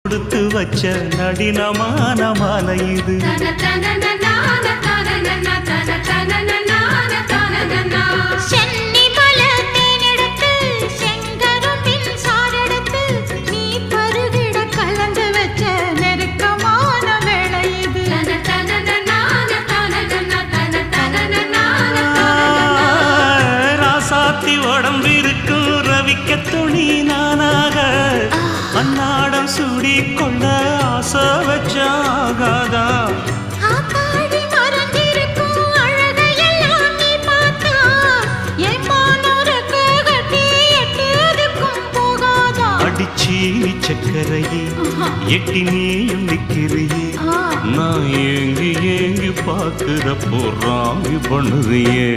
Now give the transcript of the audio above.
கொடுத்து வச்ச நடினமான மாலை இது. உடம்பிருக்கும் ரவிக்க துணி நானாக அன்னாடம் சூடி கொள்ள ஆசை வச்சாகாதா. அடிச்சி சக்கரையே எட்டி நீயும் நிக்கிறியே, நான் ஏங்கி ஏங்கி பார்க்கிற போறாமி பண்ணுறியே.